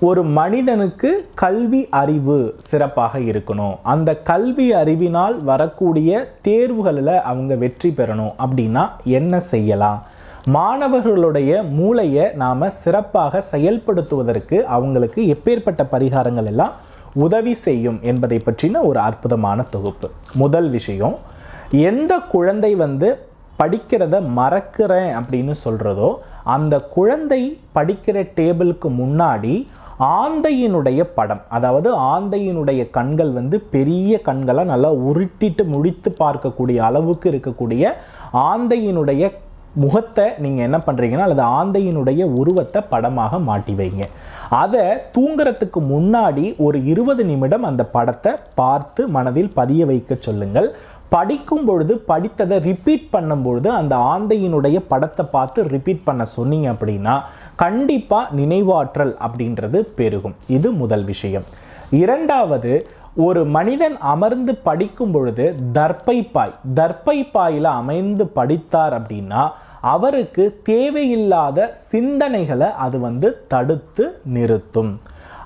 ஒரு மனிதனுக்கு கல்வி அறிவு சிறப்பாக இருக்கணும், அந்த கல்வி அறிவினால் வரக்கூடிய தேர்வுகளில் அவங்க வெற்றி பெறணும் அப்படின்னா என்ன செய்யலாம்? மாணவர்களுடைய மூளையை நாம் சிறப்பாக செயல்படுத்துவதற்கு அவங்களுக்கு எப்பேற்பட்ட பரிகாரங்கள் எல்லாம் உதவி செய்யும் என்பதை பற்றின ஒரு அற்புதமான தொகுப்பு. முதல் விஷயம், எந்த குழந்தை படிக்கிறத மறக்கிறேன் அப்படின்னு சொல்கிறதோ அந்த குழந்தை படிக்கிற டேபிளுக்கு முன்னாடி ஆந்தையினுடைய படம், அதாவது ஆந்தையினுடைய கண்கள் பெரிய கண்களாக நல்லா உருட்டிட்டு முடித்து பார்க்கக்கூடிய அளவுக்கு இருக்கக்கூடிய ஆந்தையினுடைய முகத்தை நீங்கள் என்ன பண்ணுறீங்கன்னா, அல்லது ஆந்தையினுடைய உருவத்தை படமாக மாட்டி வைங்க. அதை தூங்குறதுக்கு முன்னாடி ஒரு 20 நிமிடம் அந்த படத்தை பார்த்து மனதில் பதிய வைக்க சொல்லுங்கள். படிக்கும் பொழுது படித்ததை ரிப்பீட் பண்ணும் பொழுது அந்த ஆந்தையினுடைய படத்தை பார்த்து ரிப்பீட் பண்ண சொன்னீங்க அப்படின்னா கண்டிப்பாக நினைவாற்றல் அப்படின்றது பெருகும். இது முதல் விஷயம். இரண்டாவது, ஒரு மனிதன் அமர்ந்து படிக்கும் பொழுது தர்ப்பை பாயில் அமைந்து படித்தார் அப்படின்னா அவருக்கு தேவையில்லாத சிந்தனைகளை அது தடுத்து நிறுத்தும்.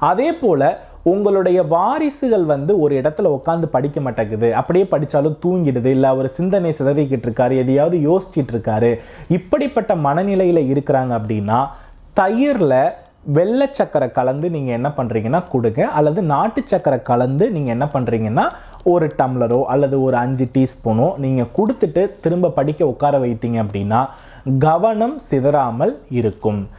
அதே போல் உங்களுடைய வாரிசுகள் ஒரு இடத்துல உட்காந்து படிக்க மாட்டேங்குது, அப்படியே படித்தாலும் தூங்கிடுது, இல்லை அவர் சிந்தனை சிதறிக்கிட்டு இருக்காரு, எதையாவது யோசிச்சுட்டு இருக்காரு, இப்படிப்பட்ட மனநிலையில் இருக்கிறாங்க அப்படின்னா தயிரில் வெள்ளை சக்கரை கலந்து நீங்கள் என்ன பண்ணுறீங்கன்னா கொடுங்க, அல்லது நாட்டு சக்கரை கலந்து நீங்கள் என்ன பண்ணுறீங்கன்னா ஒரு டம்ளரோ அல்லது ஒரு 5 டீஸ்பூனோ நீங்கள் கொடுத்துட்டு திரும்ப படிக்க உட்கார வைத்தீங்க அப்படின்னா கவனம் சிதறாமல் இருக்கும்.